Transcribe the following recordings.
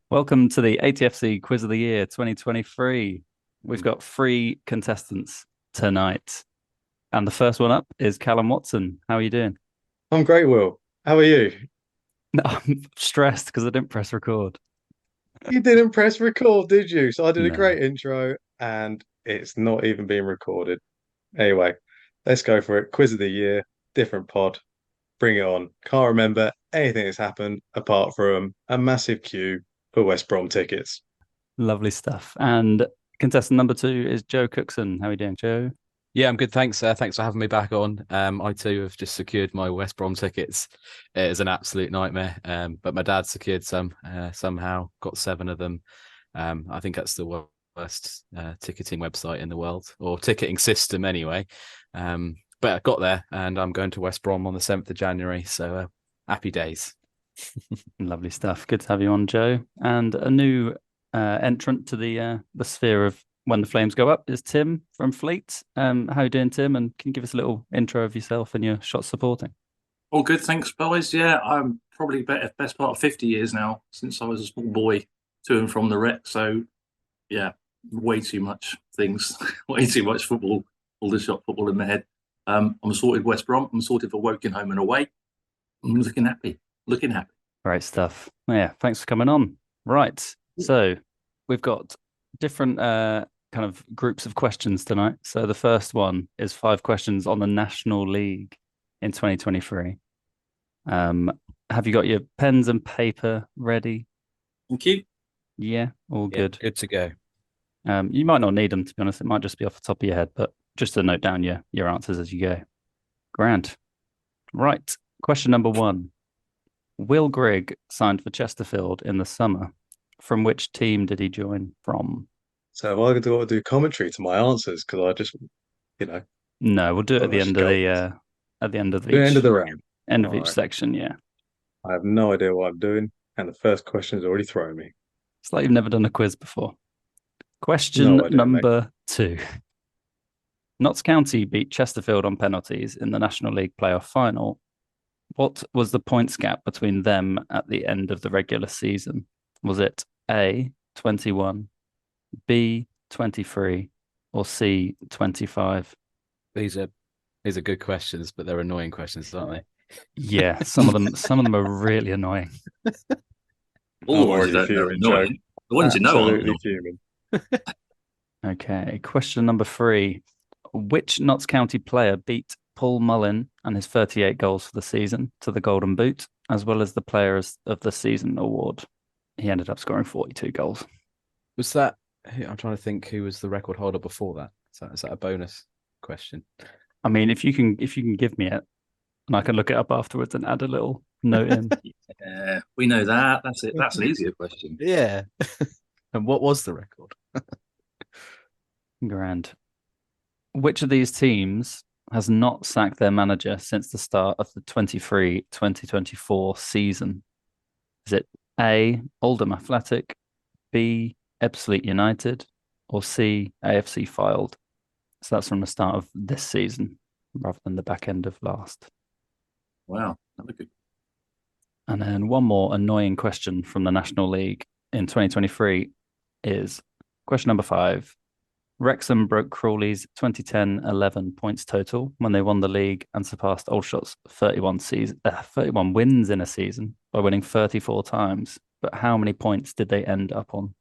Welcome to the ATFC Quiz of the Year 2023. We've got 3 contestants tonight. And the first one up is Callum Watson. How are you doing? I'm great, Will. How are you? No, I'm stressed because I didn't press record. You didn't press record, did you? So I did a No. great intro and it's not even being recorded. Anyway, let's go for it. Quiz of the year, different pod. Bring it on. Can't remember anything that's happened apart from a massive queue for West Brom tickets. Lovely stuff. And contestant number 2 is Joe Cookson. How are you doing, Joe? Yeah, I'm good. Thanks. Thanks for having me back on. I too have just secured my West Brom tickets. It is an absolute nightmare. But my dad secured some somehow, got 7 of them. I think that's the worst ticketing website in the world, or ticketing system anyway. But I got there, and I'm going to West Brom on the 7th of January. So happy days. Lovely stuff. Good to have you on, Joe. And a new entrant to the sphere of When the Flames Go Up is Tim from Fleet. How are you doing, Tim? And can you give us a little intro of yourself and your shot supporting? All good, thanks, boys. Yeah, I'm probably best part of 50 years now since I was a small boy to and from the rec. So, yeah, way too much things, way too much football, Aldershot football in my head. I'm sorted West Brom. I'm sorted for Wokinghome and away. I'm looking happy, looking happy. Great stuff. Yeah, thanks for coming on. Right. So we've got different kind of groups of questions tonight. So the first one is 5 questions on the National League in 2023. Have you got your pens and paper ready? Thank you. Yeah, all Yeah, good. good to go. You might not need them, to be honest. It might just be off the top of your head, but just to note down your answers as you go. Grand. Right. Question number 1. Will Grigg signed for Chesterfield in the summer. From which team did he join from? So have I got to do commentary to my answers because I just, you know, No, we'll do it I just go at the end of the end of each the round. end of All each right. section. Yeah, I have no idea what I'm doing, and the first question has already thrown me. it's like you've never done a quiz before. Question No idea, mate. number 2. Notts County beat Chesterfield on penalties in the National League playoff final. What was the points gap between them at the end of the regular season? Was it A, 21, B, 23, or C, 25? These are good questions, but they're annoying questions, aren't they? Yeah, some of them are really annoying. All the I'm ones you already don't know are fuming, Joe. annoying. The ones you know aren't Absolutely annoying. fuming. Okay, question number 3. Which Notts County player beat Paul Mullin and his 38 goals for the season to the Golden Boot, as well as the Players of the Season award? He ended up scoring 42 goals. Was that? I'm trying to think who was the record holder before that. Is that a bonus question? I mean, if you can give me it, and I can look it up afterwards and add a little note in. Yeah, we know that. That's it. That's an easier question. Yeah. And what was the record? Grand. Which of these teams has not sacked their manager since the start of the 23-2024 season? Is it A, Oldham Athletic, B, Ebbsfleet United, or C, AFC Fylde? So that's from the start of this season rather than the back end of last. Wow, that was good. And then one more annoying question from the National League in 2023 is question number 5. Wrexham broke Crawley's 2010-11 points total when they won the league and surpassed Aldershot's 31 wins in a season by winning 34 times. But how many points did they end up on?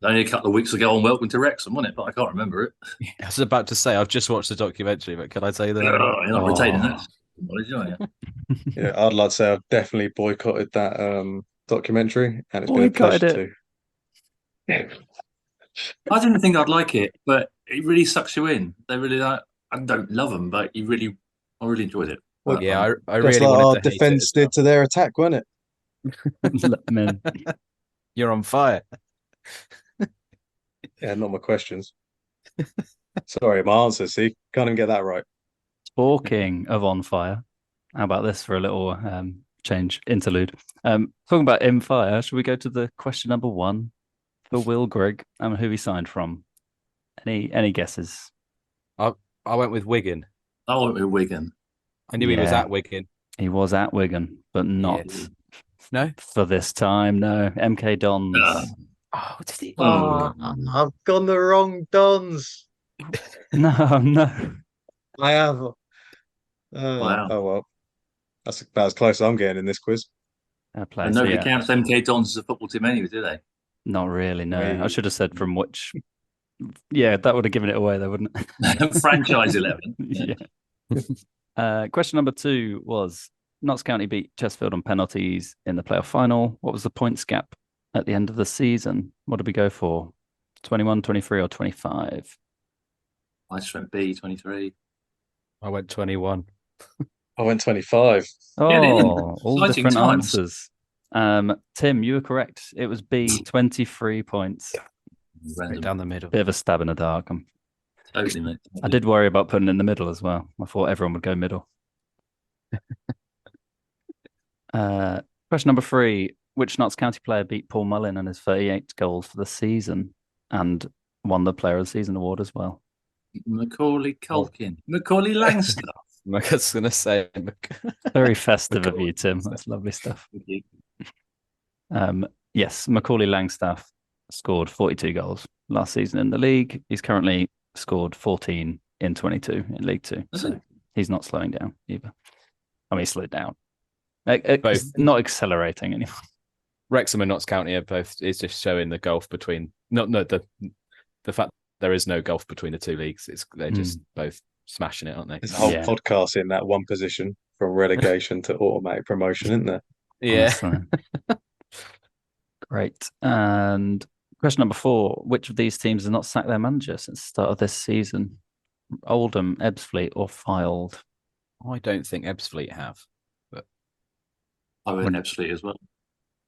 Only a couple of weeks ago on Welcome to Wrexham, wasn't it? But I can't remember it. I was about to say I've just watched the documentary, but can I say that? Oh, you're not retaining Oh. that knowledge, are you? Yeah, I'd like to say I've definitely boycotted that documentary, and it's been a Boycotted pleasure it. too. I didn't think I'd like it, but it really sucks you in. They really like. I don't love them, but I really enjoyed it. Well, But, Yeah, I just really like wanted our to hate it defense as well. did to their attack, wasn't it? Let them in. You're on fire. Yeah, not my questions. Sorry, my answers. See, can't even get that right. Talking of on fire, how about this for a little change interlude? Talking about in fire, should we go to the question number 1 for Will Grigg and who he signed from? Any guesses? I went with Wigan. I went with Wigan. I knew he was Yeah, at Wigan. he was at Wigan, but Yeah. not No. For this time, no. MK Dons. Oh, did he? Oh, I've gone the wrong Dons. No, no. I have. Wow. Oh well, that's about as close as I'm getting in this quiz. Play. And So nobody yeah, counts MK Dons as a football team anyway, do they? not really. No, I We- should have said from which. Yeah, that would have given it away, though, wouldn't it? Franchise 11. Yeah. Question number 2 was Notts County beat Chesterfield on penalties in the playoff final. What was the points gap at the end of the season? What did we go for? 21, 23, or 25? I just went B, 23. I went 21. I went 25. Yeah, didn't you? Oh, all Exciting different times. answers. Tim, you were correct. It was B, 23 points. Straight Random. down the middle. Bit of a stab in the dark. Totally, mate. I did worry about putting it in the middle as well. I thought everyone would go middle. Question number 3. Which Notts County player beat Paul Mullin and his 38 goals for the season and won the Player of the Season award as well? Macaulay Culkin. Macaulay Langstaff. I was going to say. Very festive of you, Tim. That's lovely stuff. Thank you. Yes, Macaulay Langstaff scored 42 goals last season in the league. He's currently scored 14 in 22 in League Two. Is So it? he's not slowing down either. I mean, he slowed down. Both. It's not accelerating anymore. Wrexham and Notts County are both. It's just showing the gulf between. The fact there is no gulf between the two leagues. They're just both smashing it, aren't they? There's a whole Yeah. podcast in that one position from relegation to automatic promotion, isn't there? Yeah. Great. And question number 4. Which of these teams has not sacked their manager since the start of this season? Oldham, Ebbsfleet, or Fylde? I don't think Ebbsfleet have. I went Ebbsfleet as well.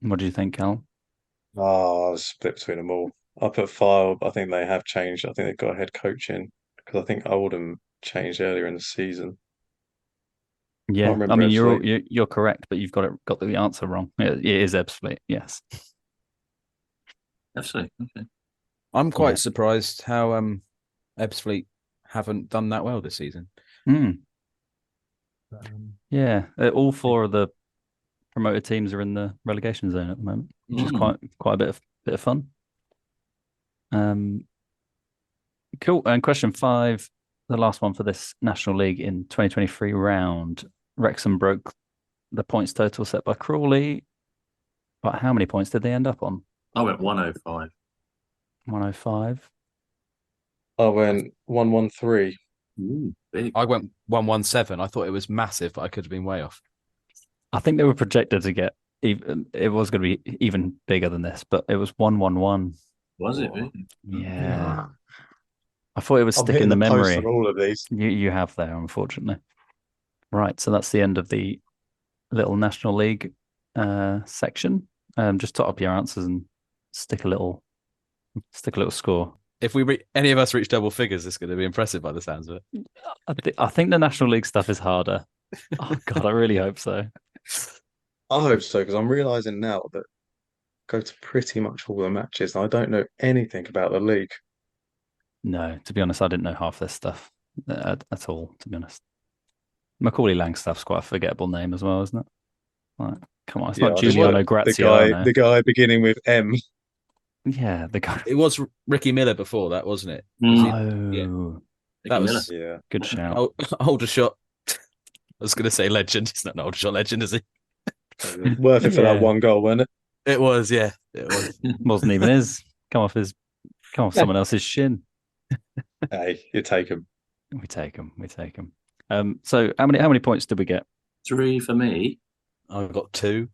What do you think, Callum? Oh, I was split between them all. I put File, but I think they have changed. I think they've got a head coach in because I think Oldham changed earlier in the season. Yeah, remember I mean Ebbsfleet. you're correct, but you've got the answer wrong. It is Ebbsfleet, yes. Ebbsfleet. Okay. I'm quite surprised how Ebbsfleet haven't done that well this season. Yeah, all 4 of the promoted teams are in the relegation zone at the moment, which is quite a bit of fun. Cool. And question 5, the last one for this National League in 2023 round. Wrexham broke the points total set by Crawley, but how many points did they end up on? I went 105. 105. I went 113. Ooh, big. I went 117. I thought it was massive, but I could have been way off. I think they were projected to get even. It was going to be even bigger than this, but it was 111. Was it really? Yeah. I thought it would I'm stick in hitting the the post memory. on all of these. You have there, unfortunately. Right, so that's the end of the little National League section. Just tot up your answers and stick a little score. If any of us reach double figures, it's going to be impressive by the sounds of it. I think the National League stuff is harder. Oh God, I really hope so. I hope so, because I'm realizing now that I go to pretty much all the matches and I don't know anything about the league. No, to be honest, I didn't know half this stuff at all, to be honest. Macaulay Langstaff's quite a forgettable name as well, isn't it? Like, come on, it's not I just Giuliano want Graziano. the guy beginning with M. Yeah, the guy. It was Ricky Miller before that, wasn't it? Oh, Yeah. That was Yeah. good shout. Aldershot. I was going to say legend. He's not an Aldershot legend, is he? Worth it for that one goal, wasn't it? It was, yeah. It was. Wasn't even his. Come off someone else's shin. Hey, you take him. We take him. So how many points did we get? 3 for me. I got 2.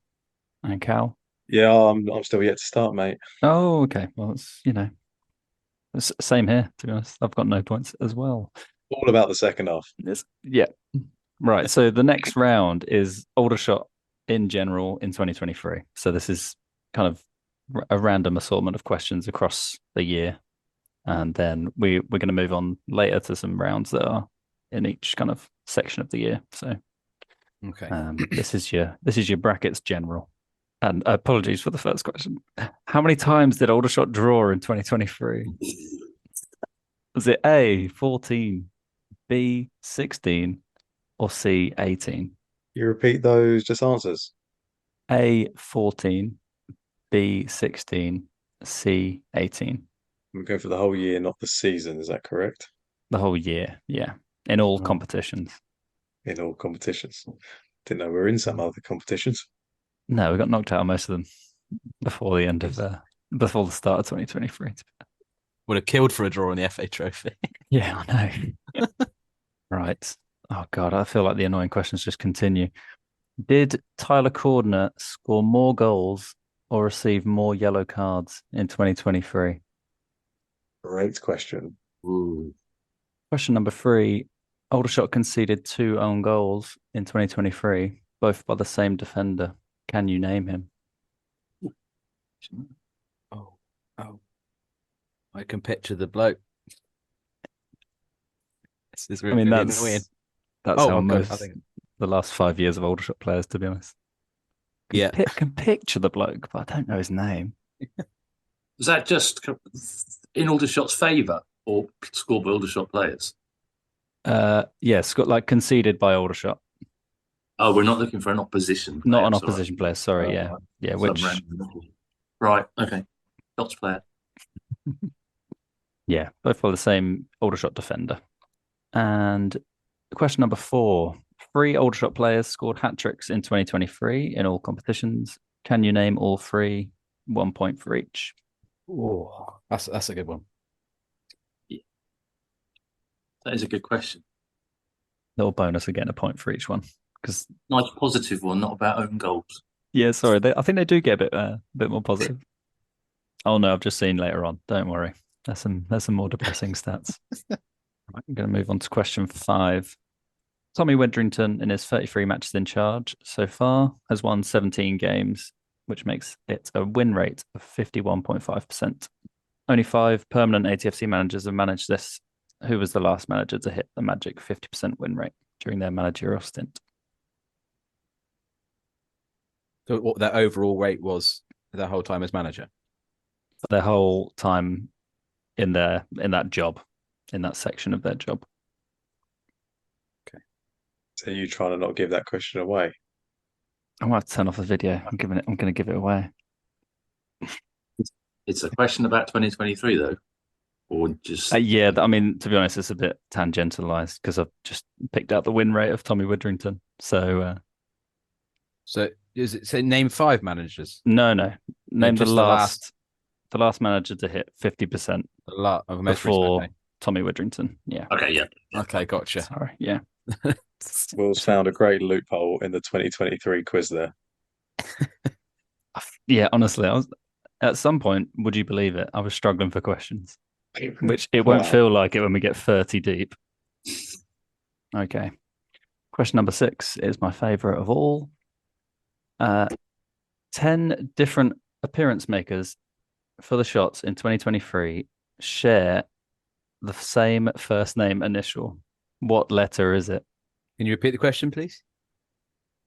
And Cal? Yeah, I'm still yet to start, mate. Oh, okay. Well, it's same here, to be honest. I've got no points as well. All about the second half. Yeah. Right. So the next round is Aldershot in general in 2023. So this is kind of a random assortment of questions across the year. And then we're going to move on later to some rounds that are in each kind of section of the year. So Okay. this is your brackets general. And apologies for the first question. How many times did Aldershot draw in 2023? Was it A, 14, B, 16, or C, 18? You repeat those just answers. A14, B16, C18. I'm going for the whole year, not the season. Is that correct? The whole year, yeah. In all Oh. competitions. In all competitions. Didn't know we were in some other competitions. No, we got knocked out of most of them before the end of before the start of 2023. Would have killed for a draw in the FA Trophy. Yeah, I know. Right. Oh God, I feel like the annoying questions just continue. Did Tyler Cordner score more goals or receive more yellow cards in 2023? Great question. Ooh. Question number 3. Aldershot conceded 2 own goals in 2023, both by the same defender. Can you name him? Oh. I can picture the bloke. This is really annoying. That's how God, most the last 5 years of Aldershot players, to be honest. Can picture the bloke, but I don't know his name. Is that just in Aldershot's favour or scored by Aldershot players? Yes, got like conceded by Aldershot. Oh, we're not looking for an opposition player. Not an opposition player, sorry, yeah. Yeah, which right, okay. Shots player. Yeah, both by the same Aldershot defender. And question number 4. 3 Aldershot players scored hat-tricks in 2023 in all competitions. Can you name all 3? 1 point for each. Oh, that's a good one. Yeah. That is a good question. Little bonus again, a point for each one. Because nice positive one, not about own goals. Yeah, sorry. I think they do get a bit more positive. Oh no, I've just seen later on. Don't worry. There's some more depressing stats. Right, I'm going to move on to question 5. Tommy Widrington, in his 33 matches in charge so far, has won 17 games, which makes it a win rate of 51.5%. Only 5 permanent ATFC managers have managed this. Who was the last manager to hit the magic 50% win rate during their managerial stint? So what their overall rate was their whole time as manager? For their whole time in that job, in that section of their job. Okay. So you trying to not give that question away? I'm gonna have to turn off the video. I'm going to give it away. It's a question about 2023 though, or just yeah. I mean, to be honest, it's a bit tangentialized because I've just picked out the win rate of Tommy Widrington. So is it say name 5 managers? No. Name the last manager to hit 50% before Tommy Widrington. Yeah. Okay. Yeah. Okay. Gotcha. Sorry. Yeah. Will's found a great loophole in the 2023 quiz there. Yeah. Honestly, I was at some point. Would you believe it? I was struggling for questions, which it won't feel like it when we get 30 deep. Okay. Question number 6 is my favorite of all. 10 different appearance makers for the Shots in 2023 share the same first name initial. What letter is it? Can you repeat the question, please?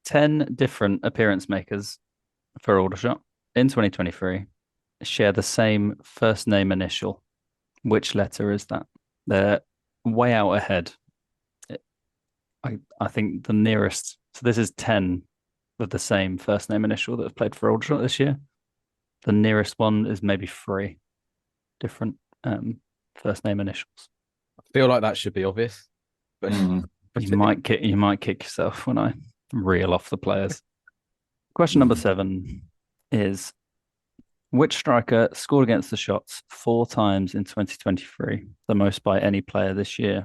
10 different appearance makers for Aldershot in 2023 share the same first name initial. Which letter is that? They're way out ahead. I think the nearest. So this is 10 with the same first name initial that have played for Aldershot this year. The nearest one is maybe 3 different first name initials. I feel like that should be obvious, but you might kick yourself when I reel off the players. Question number 7 is: which striker scored against the Shots 4 times in 2023, the most by any player this year?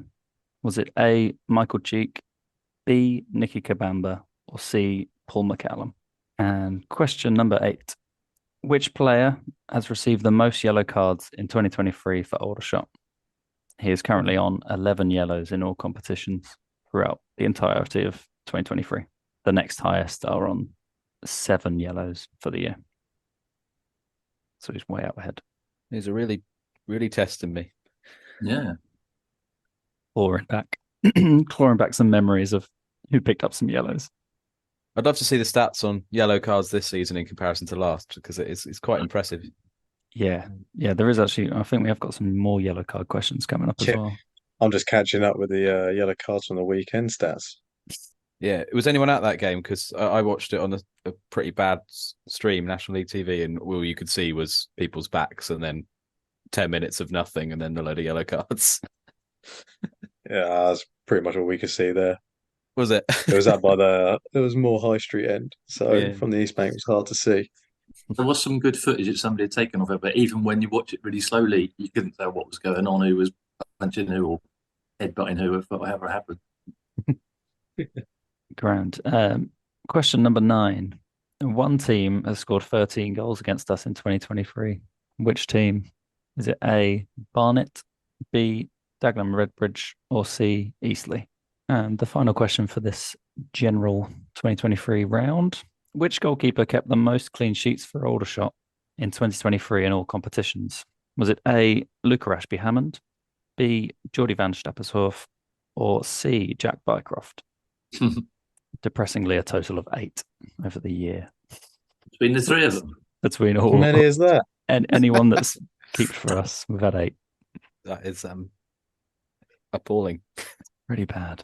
Was it A, Michael Cheek, B, Nicky Kabamba, or C, Paul McCallum? And question number 8: which player has received the most yellow cards in 2023 for Aldershot? He is currently on 11 yellows in all competitions throughout the entirety of 2023. The next highest are on 7 yellows for the year. So he's way out ahead. He's really, really testing me. Yeah. Clawing back some memories of who picked up some yellows. I'd love to see the stats on yellow cards this season in comparison to last, because it's quite impressive. Yeah, there is actually. I think we have got some more yellow card questions coming up as well. I'm just catching up with the yellow cards from the weekend stats. Yeah, was anyone at that game? Because I watched it on a pretty bad stream, National League TV, and all you could see was people's backs, and then 10 minutes of nothing, and then a load of yellow cards. Yeah, that's pretty much all we could see there. Was it? It was up by it was more high street end. So Yeah. from the East Bank, it was hard to see. There was some good footage that somebody had taken of it, but even when you watch it really slowly, you couldn't tell what was going on, who was punching who or headbutting who, or whatever happened. Grand. Question number 9. One team has scored 13 goals against us in 2023. Which team? Is it A, Barnet, B, Dagenham Redbridge, or C, Eastleigh? And the final question for this general 2023 round. Which goalkeeper kept the most clean sheets for Aldershot in 2023 in all competitions? Was it A, Luca Ashby-Hammond, B, Geordie van Stappershoef, or C, Jack Bycroft? Depressingly, a total of 8 over the year. Between the three of them? Between How all many is that? and anyone that's kept for us, we've had 8. That is appalling. Really bad.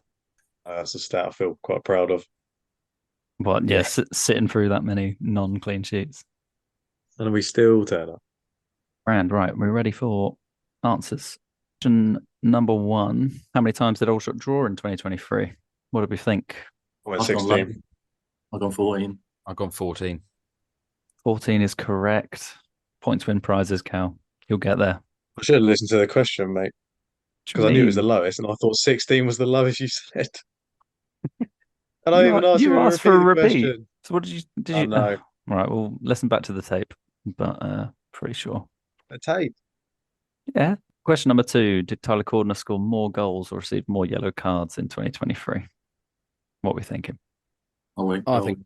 That's a stat I feel quite proud of. But yeah, sitting through that many non-clean sheets. And we still turn up. Brand, right, we're ready for answers. Question number 1. How many times did Aldershot draw in 2023? What do we think? I went I've gone 16. I've gone 14. I've gone 14. 14 is correct. Points win prizes, Cal. You'll get there. I should have listened to the question, mate, because I knew it was the lowest, and I thought 16 was the lowest you said. And I even asked you you asked for a the repeat. question. So what did you? I know. All right, we'll listen back to the tape, but pretty sure. The tape. Yeah. Question number 2. Did Tyler Cordner score more goals or receive more yellow cards in 2023? What are we thinking? I think,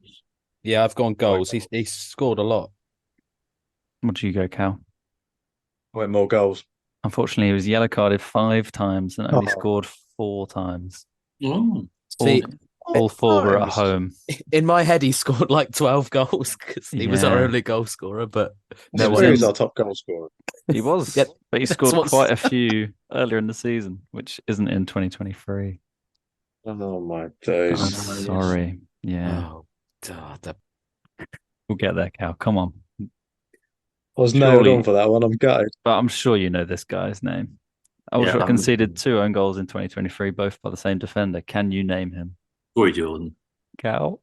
yeah, I've gone goals. He scored a lot. What do you go, Cal? I went more goals. Unfortunately, he was yellow carded 5 times and only scored 4 times. See, all 4 were at home. In my head, he scored like 12 goals because he was our only goal scorer. But Where is our top goal scorer? He was, but he scored quite a few earlier in the season, which isn't in 2023. Oh my days! I'm sorry. Yeah. Oh, God. We'll get there, Cal. Come on. I was nailed on for that one. I'm gutted. But I'm sure you know this guy's name. Aldershot conceded 2 own goals in 2023, both by the same defender. Can you name him? Corey Jordan. Cal?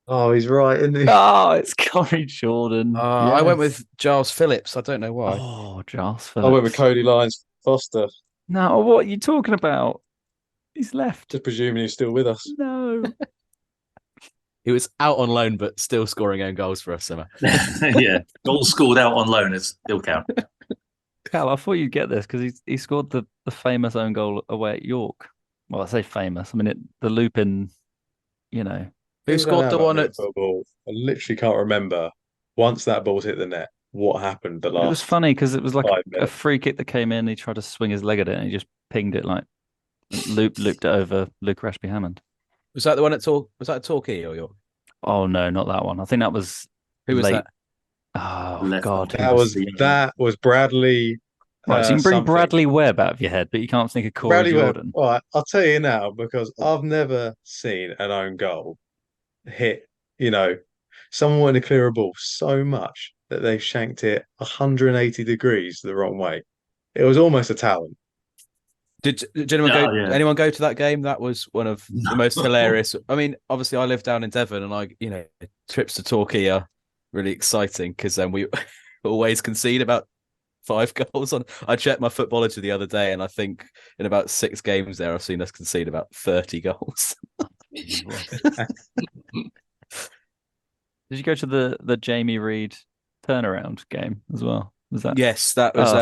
Oh, he's right, isn't he? Oh, it's Corey Jordan. Yes. I went with Giles Phillips. I don't know why. Oh, Giles Phillips. I went with Cody Lyons Foster. No, what are you talking about? He's left. Just presuming he's still with us. No. He was out on loan, but still scoring own goals for us, Emma. Yeah, goals scored out on loan is still count. Cal, I thought you'd get this because he scored the famous own goal away at York. Well, I say famous. I mean, the loop in, Who scored the one at football? I literally can't remember. Once that ball's hit the net, what happened? It was funny because it was like a minutes. free kick that came in. He tried to swing his leg at it and he just pinged it like looped it over Luca Ashby-Hammond. Was that the one at Was that Torquay or York? Oh no, not that one. I think that was who was late. that? Oh God, that was Bradley. Right, so you can bring Bradley Webb out of your head, but you can't think of Corey Bradley Jordan. Webb. All right, I'll tell you now because I've never seen an own goal hit. Someone wanted to clear a ball so much that they shanked it 180 degrees the wrong way. It was almost a talent. Did anyone go to that game? That was one of the most hilarious. I mean, obviously, I live down in Devon, and trips to Torquay are really exciting because then we always concede about 5 goals on. I checked my Footballogy the other day, and I think in about 6 games there, I've seen us concede about 30 goals. Did you go to the Jamie Reid turnaround game as well? Was that? Yes, that was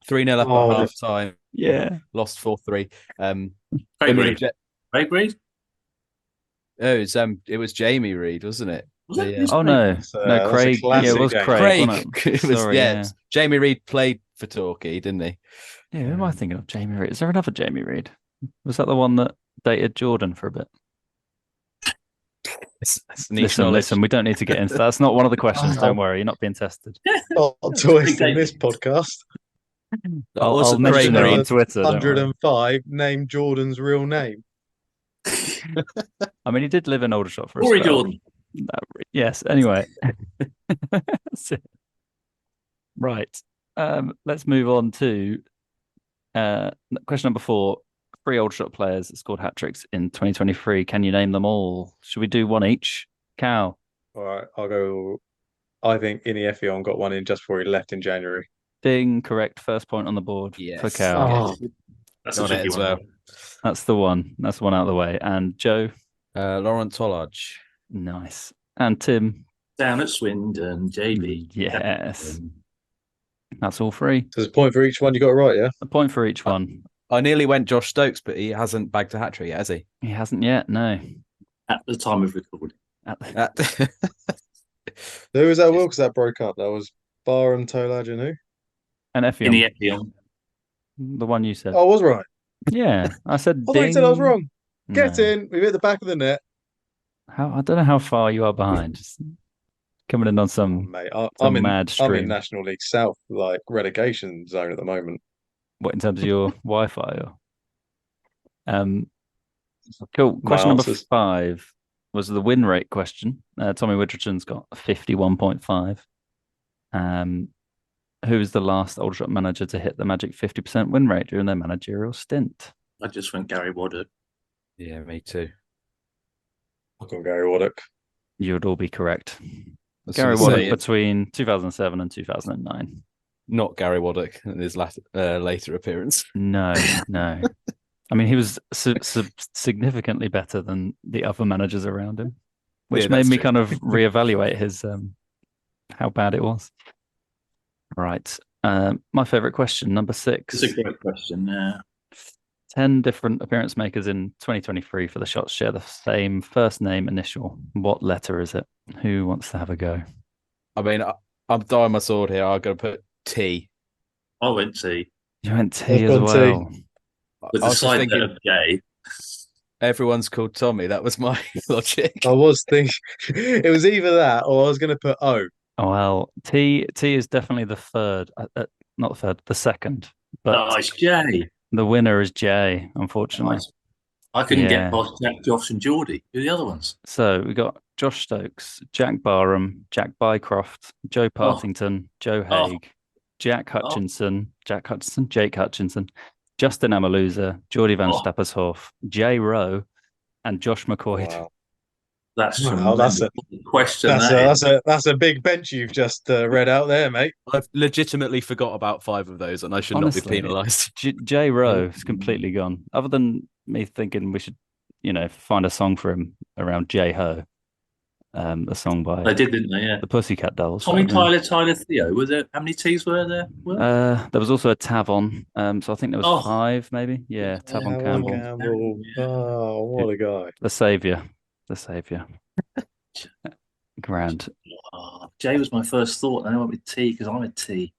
3-0 up at half time. Yeah, lost 4-3. Craig Reid? Oh, it was Jamie Reid, wasn't it? Oh no, no, Craig. Yeah, it was Craig. It was, Jamie Reid played for Torquay, didn't he? Yeah, who am I thinking of? Jamie Reid. Is there another Jamie Reid? Was that the one that dated Jordan for a bit? Listen, we don't need to get into that. That's not one of the questions. Don't worry, you're not being tested. Twist in this podcast. I'll mention it on Twitter. 105. Name Jordan's real name. I mean, he did live in Aldershot for a Rory spell. Jordan. Yes. Anyway. Right. Let's move on to question number 4. 3 Aldershot players that scored hat tricks in 2023. Can you name them all? Should we do one each? Cal. All right, I'll go. I think Ini got one in just before he left in January. Ding, correct. First point on the board for Cal. Oh, that's Got a it tricky as one. well. That's the one. That's the one out of the way. And Joe. Laurent Tollage. Nice. And Tim. Down at Swindon, JB. Yes. That's all 3. So there's a point for each one. You got it right, yeah? A point for each one. I nearly went Josh Stokes, but he hasn't bagged a hat trick yet, has he? He hasn't yet. No. At the time of recording. Who was that Wilkes that broke up? That was Barham, Tolage, and who? And Effiong. Ini Effiong. The one you said. Oh, I was right. Yeah. I said I thought you said I was ding. wrong. Get No. in. We've hit the back of the net. I don't know how far you are behind. Just coming in on some Mate, some I'm in mad I'm in stream. National League South, like relegation zone at the moment. What, in terms of your Wi-Fi? Or... Cool. My Question number answers. 5 was the win rate question. Tommy Widgerton's got 51.5. Who was the last Aldershot manager to hit the magic 50% win rate during their managerial stint? I just went Gary Waddock. Yeah, me too. I've got Gary Waddock. You would all be correct. That's Gary what I'm Waddock saying. between 2007 and 2009. Not Gary Waddock in his later appearance. No. I mean, he was significantly better than the other managers around him, which Yeah, made that's me true. kind of reevaluate his how bad it was. Right. My favorite question, number 6. It's a great question. Yeah. 10 different appearance makers in 2023 for the Shots share the same first name initial. What letter is it? Who wants to have a go? I mean, I'm dying my sword here. I'm going to put T. I went T. You went T I've as gone T. well. With I the was just side thinking of J. everyone's called Tommy. That was my logic. I was thinking it was either that or I was going to put O. Oh, well, T is definitely the third, not the third, the second. But Nice J. the winner is J, unfortunately. Nice. I couldn't Yeah. get past Jack, Josh, and Geordie. Who are the other ones? So we got Josh Stokes, Jack Barham, Jack Bycroft, Joe Partington, Joe Oh. Haig, Jake Hutchinson, Justin Amaluza, Geordie Van Oh. Stappershoff, Jay Rowe, and Josh McCoy. Wow. That's Wow, that's a- tremendous question. That's a big bench you've just read out there, mate. I've legitimately forgot about 5 of those, and I should not be Honestly, penalised. Jay Rowe is completely gone. Other than me thinking we should, find a song for him around J Ho, a song by They did, didn't they? Yeah. the Pussycat Dolls. Tommy, Tyler, Theo. Was there? How many T's were there? There was also a Tavon. So I think there was Oh. 5, maybe. Yeah, Tavon Alan Campbell, Oh, what a guy. the savior. Grand. Oh, J was my first thought. And I went with T because I'm a T.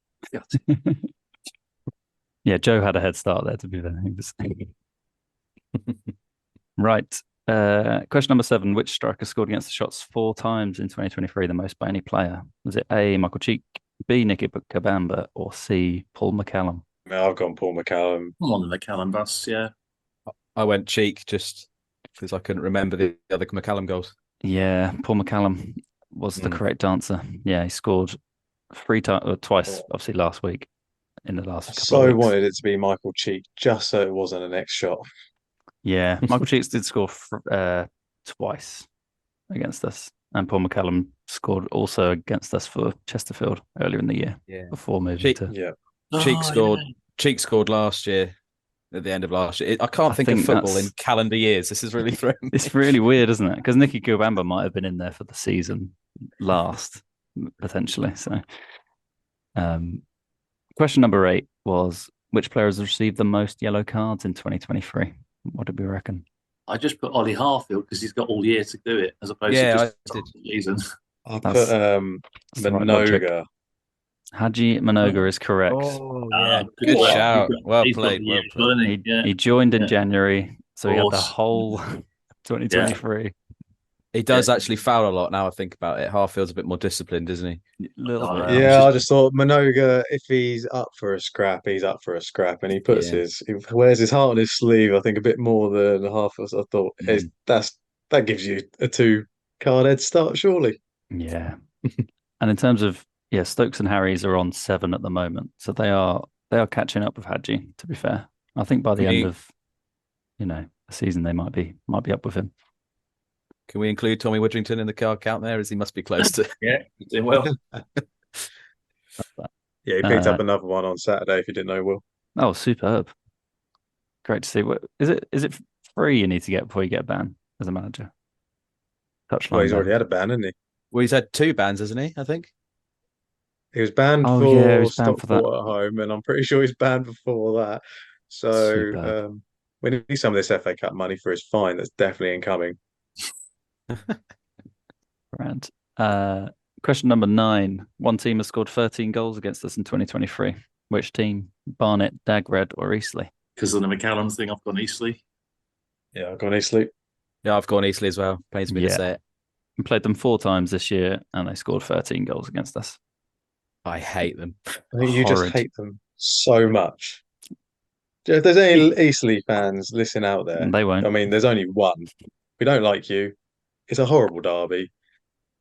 Yeah, Joe had a head start there, to be fair. He was... Right. Question number 7. Which striker scored against the Shots 4 times in 2023, the most by any player? Was it A, Michael Cheek, B, Nicky Kabamba, or C, Paul McCallum? I've gone Paul McCallum. I'm on the McCallum bus, yeah. I went Cheek just because I couldn't remember the other McCallum goals. Yeah, Paul McCallum was the correct answer. Yeah, he scored 3 times, or twice, obviously last week, in the last couple of So weeks. wanted it to be Michael Cheek just so it wasn't an X shot. Yeah, Michael Cheeks did score twice against us, and Paul McCallum scored also against us for Chesterfield earlier in the year before moving Cheek- to. Yeah. Cheek Oh, scored. yeah. Cheek scored last year. At the end of last year, I can't think of think football that's- in calendar years. This is really throwing me. It's really weird, isn't it? Because Nicky Kabamba might have been in there for the season last, potentially. So, question number 8 was: which player has received the most yellow cards in 2023? What did we reckon? I just put Ollie Harfield because he's got all year to do it, as opposed Yeah, to I just did. the season. I That's- put that's the right logic. Minoga. Haji Manoga is correct. Oh yeah, Good good work. shout. Well He's got played. the Well year, played. hasn't He, Yeah. he joined in Yeah. January, so he had the Course. whole 2023. He does actually foul a lot now I think about it. Harfield's a bit more disciplined, isn't he? Little Oh, bit. yeah. Yeah, I just thought Minoga, if he's up for a scrap, he's up for a scrap, and he he wears his heart on his sleeve. I think a bit more than half of us. I thought that gives you a 2-card head start, surely. Yeah. And in terms of Stokes and Harry's are on 7 at the moment, so they are catching up with Hadji. To be fair, I think by the end of the season they might be up with him. Can we include Tommy Widrington in the card count there, as he must be close to? Yeah, he's doing well. Yeah, he picked up another one on Saturday. If you didn't know, Will. Oh, superb! Great to see. What is it? Is it free you need to get before you get a ban as a manager? Touchline. Well, he's already had a ban, hasn't he? Well, he's had 2 bans, hasn't he? I think he was banned he was banned for that Stockport at home, and I'm pretty sure he's banned before that. So we need some of this FA Cup money for his fine. That's definitely incoming. Right. Question number 9. One team has scored 13 goals against us in 2023. Which team? Barnet, Dagred, or Eastleigh? Because of the McCallum thing, I've gone Eastleigh. Yeah, I've gone Eastleigh. Yeah, I've gone Eastleigh as well. Pains me to say it. We played them 4 times this year, and they scored 13 goals against us. I hate them. I think you just hate them so much. If there's any Eastleigh fans listening out there, they won't. I mean, there's only one. We don't like you. It's a horrible derby.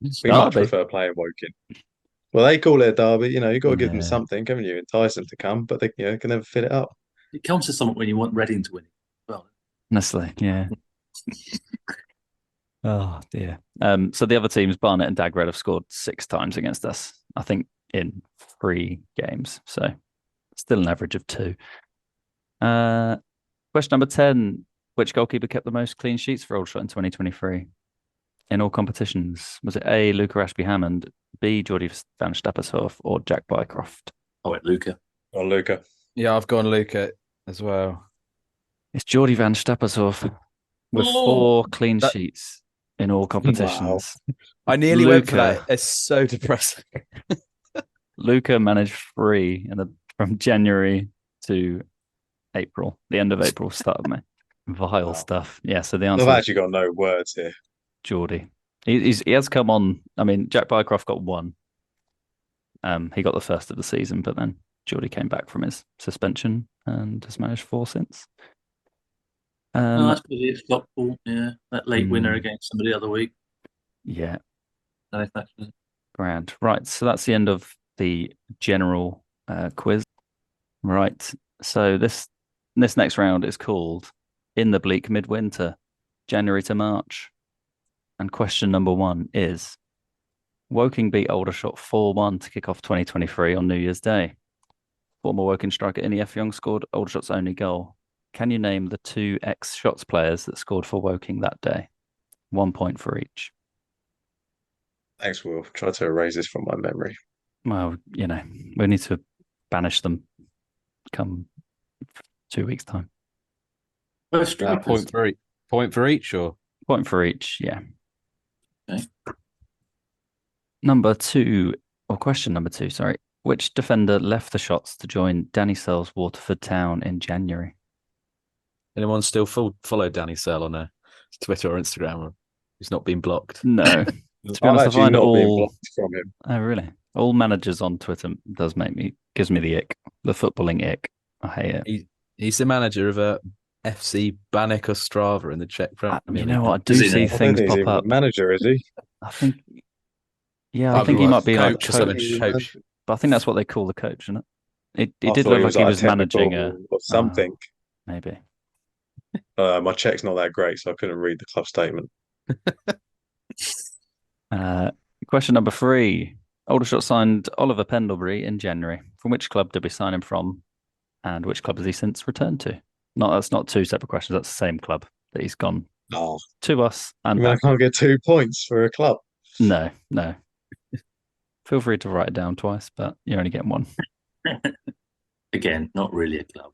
We much prefer playing Woking. Well, they call it a derby. You've got to give them something, haven't you? Entice them to come, but they can never fit it up. It comes to something when you want Reading to win. Well, honestly, yeah. Oh dear. So the other teams, Barnet and Dagred, have scored 6 times against us. I think in 3 games. So still an average of 2. Question number 10. Which goalkeeper kept the most clean sheets for Aldershot in 2023? In all competitions, was it A, Luca Ashby-Hammond, B, Geordie van Stappershoff, or Jack Bycroft? I went Luca. Oh, Luca. Yeah, I've gone Luca as well. It's Geordie van Stappershoff with 4 clean sheets in all competitions. Wow. I nearly went for that. It's so depressing. Luca managed 3 from January to April, the end of April, start of May. Vile stuff. Yeah, so the answer... I've actually got no words here. Geordie. He has come on. I mean, Jack Bycroft got 1. He got the first of the season, but then Geordie came back from his suspension and has managed 4 since. That's pretty Stockport, yeah. That late winner against somebody the other week. Yeah. Grand. Right, so that's the end of the general quiz. Right, so this next round is called In the Bleak Midwinter, January to March. And question number 1 is, Woking beat Aldershot 4-1 to kick off 2023 on New Year's Day. Former Woking striker Innie F. Young scored Aldershot's only goal. Can you name the 2 ex-Shots players that scored for Woking that day? 1 point for each. Thanks, Will. Try to erase this from my memory. Well, we need to banish them come 2 weeks' time. Point for each, or? Point for each, yeah. Okay. Question number 2, sorry. Which defender left the Shots to join Danny Searle's Waterford Town in January? Anyone still follow Danny Searle on Twitter or Instagram? Or he's not been blocked? No. To be honest, I find not being blocked from him. Oh, really? All managers on Twitter gives me the ick, the footballing ick. I hate it. He's the manager of FC Baník Ostrava in the Czech Premier League. You know what? I do see things pop up. Manager, is he? I think. Yeah, I think he might be like coach. But I think that's what they call the coach, isn't it? It did look like he was managing or something. Maybe. My Czech's not that great, so I couldn't read the club statement. Question number 3. Aldershot signed Oliver Pendlebury in January. From which club did we sign him from? And which club has he since returned to? That's not 2 separate questions. That's the same club that he's gone to us. And I can't get 2 points for a club. No. Feel free to write it down twice, but you're only getting 1. Again, not really a club.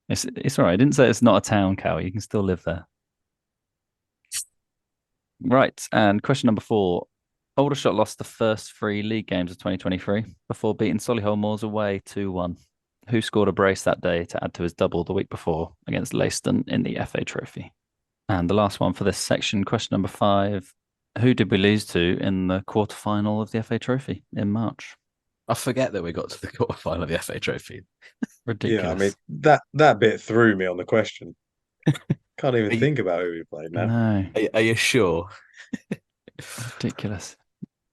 It's all right. I didn't say it's not a town, Cal. You can still live there. Right. And question number 4. Aldershot lost the first 3 league games of 2023 before beating Solihull Moors away 2-1. Who scored a brace that day to add to his double the week before against Leiston in the FA Trophy? And the last one for this section, question number 5. Who did we lose to in the quarterfinal of the FA Trophy in March? I forget that we got to the quarterfinal of the FA Trophy. Ridiculous. Yeah, I mean that bit threw me on the question. Can't even think about who we played now. No, Are you sure? ridiculous.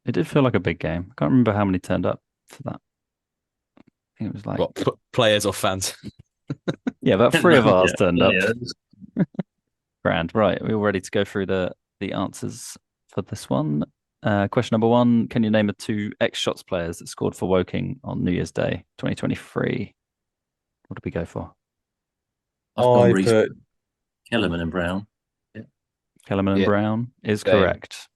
It did feel like a big game. I can't remember how many turned up for that. I think it was like What, players or fans? yeah, about 3 of ours turned up. Yeah. Grand. Right, we're all ready to go through the answers for this one. Question number 1: Can you name the 2 ex-Shots players that scored for Woking on New Year's Day 2023? What did we go for? I put Callum and Brown. Kellerman and Yeah, Brown is same. correct.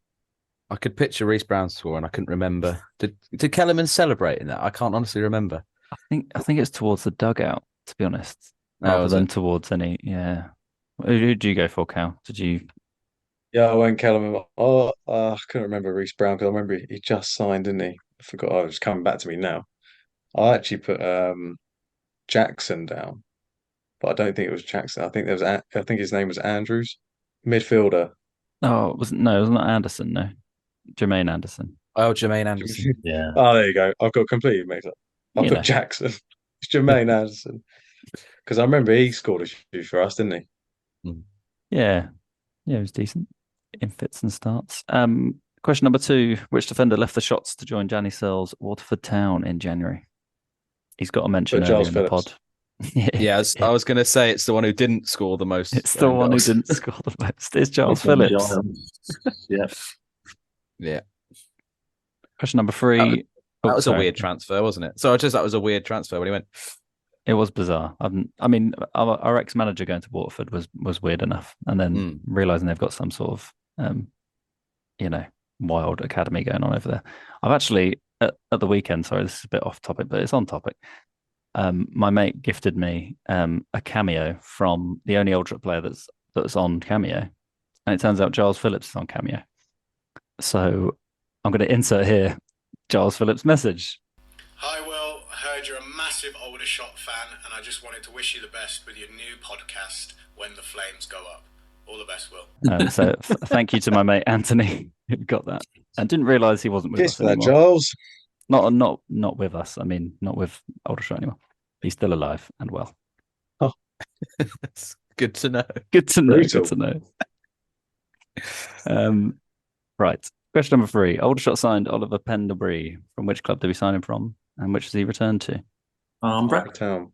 I could picture Reece Brown's score, and I couldn't remember. Did Kellerman celebrate in that? I can't honestly remember. I think it's towards the dugout, to be honest, Oh, rather was than it? towards any. Yeah. Who did you go for, Cal? Did you? Yeah, I went Callum. Oh, I couldn't remember Reece Brown because I remember he just signed, didn't he? I forgot. Oh, it's coming back to me now. I actually put Jackson down, but I don't think it was Jackson. I think I think his name was Andrews, midfielder. Oh, it was not Anderson. No, Jermaine Anderson. Oh, Jermaine Anderson. Yeah. Oh, there you go. I've got completely mixed up. I You put know. Jackson. It's Jermaine Anderson because I remember he scored a few for us, didn't he? Yeah, it was decent in fits and starts. Question number 2: Which defender left the Shots to join Danny Searle's Waterford Town in January? He's got a mention But earlier Giles in the Phillips. pod. Yeah, I was going to say it's the one who didn't score the most. It's the own one who goals. didn't score the most. It's Giles Phillips. Yeah. Yeah, Question number 3. that was a weird transfer, wasn't it? So that was a weird transfer when he went. It was bizarre. I mean, our ex-manager going to Waterford was weird enough, and then realizing they've got some sort of, wild academy going on over there. I've actually at the weekend. Sorry, this is a bit off topic, but it's on topic. My mate gifted me a cameo from the only Aldershot player that's on Cameo, and it turns out Giles Phillips is on Cameo. So I'm going to insert here Giles Phillips' message. Hi Will, I heard you're a massive Aldershot fan and I just wanted to wish you the best with your new podcast, When the Flames Go Up. All the best, Will. So thank you to my mate Anthony who got that and didn't realise he wasn't with Kiss us for that, anymore. Giles. Not with us. I mean, not with Aldershot anymore. He's still alive and well. Oh, It's good to know. Good to know. Brutal. Good to know. Right. Question number 3. Aldershot signed Oliver Pendlebury. From which club did we sign him from? And which has he returned to? Farnborough Town.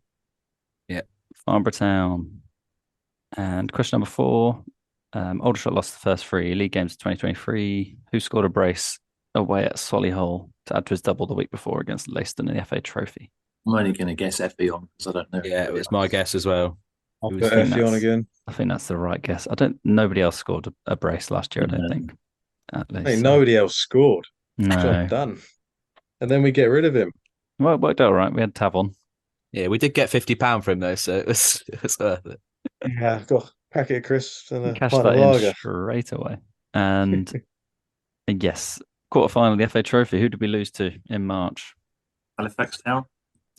Farnborough Town. And question number 4. Aldershot lost the first 3 league games of 2023. Who scored a brace away at Solihull to add to his double the week before against Leicester in the FA Trophy? I'm only going to guess Effie on because I don't know. Yeah, it was my guess as well. I'll Who put was Effie on again. I think that's the right guess. Nobody else scored a brace last year, I don't think. At least. Hey, nobody else scored. No. Job done. And then we get rid of him. Well, it worked out all right. We had Tav on. Yeah, we did get £50 for him though, so it was worth it. Yeah, I've got a packet of crisps and a Cashed pint that of in lager. straight away. And yes, quarterfinal of the FA Trophy. Who did we lose to in March? Halifax Town.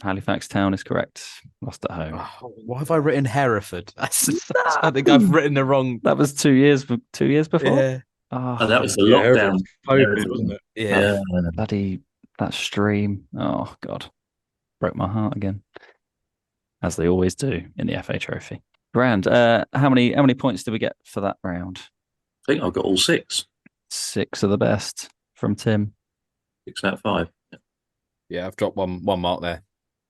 Halifax Town is correct. Lost at home. Oh, why have I written Hereford? I think I've written the wrong. That was 2 years before. Yeah, Oh, That was the Yeah, lockdown. COVID, wasn't it? yeah. that stream. Oh God, broke my heart again, as they always do in the FA Trophy. Grand. How many points did we get for that round? I think I've got all 6. 6 of the best from Tim. 6 out of 5. Yeah, I've dropped one mark there.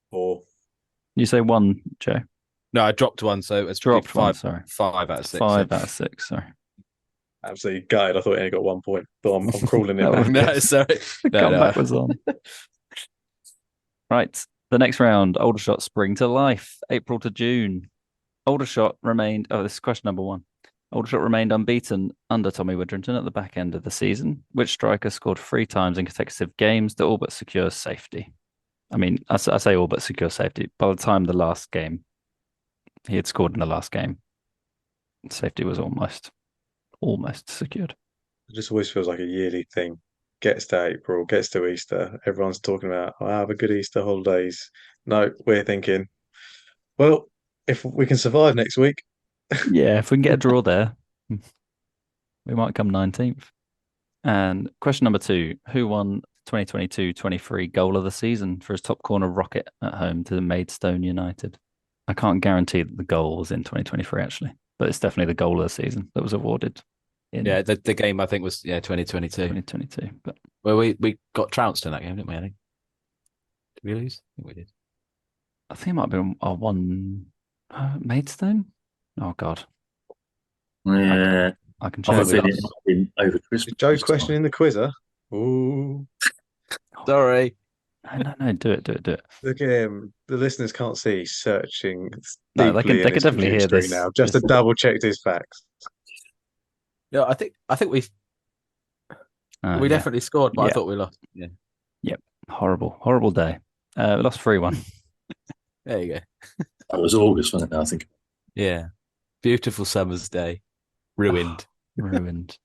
Or You say 1, Joe? No, I dropped one, so it's Dropped 1. 5. Sorry, 5 out of 6. 5 out of 6. Sorry. absolutely gutted. I thought he only got 1 point, but I'm crawling it That back. would- No, sorry. Come No. backwards on. Right. The next round, Aldershot spring to life, April to June. Aldershot remained. Oh, this is question number 1. Aldershot remained unbeaten under Tommy Widrington at the back end of the season, which striker scored 3 times in consecutive games that all but secures safety. I mean, I say all but secure safety. By the time the last game, he had scored in the last game, safety was almost secured. It just always feels like a yearly thing. Gets to April, gets to Easter. Everyone's talking about, oh, have a good Easter holidays. No, we're thinking, well, if we can survive next week. Yeah, if we can get a draw there, We might come 19th. And question number 2, who won 2022-23 goal of the season for his top corner rocket at home to the Maidstone United? I can't guarantee that the goal was in 2023, actually, but it's definitely the goal of the season that was awarded. The game I think was 2022. 2022. But well, we got trounced in that game, didn't we? I think. Did we lose? I think we did. I think it might have been our one Maidstone. Oh God. Yeah, I can I check. have a feeling it might have been over Christmas. Joe questioning the quizzer. Ooh, Sorry. No, do it. look at him. The listeners can't see he's searching No, deeply they in can his definitely computer hear screen this. now, just to double check his facts. Yeah, I think we Yeah. definitely scored, but I Yeah. thought we lost. Yeah. Yep. Horrible day. We lost 3-1. There you go. That was August, wasn't it? I think. Yeah. Beautiful summer's day. Ruined. Ruined.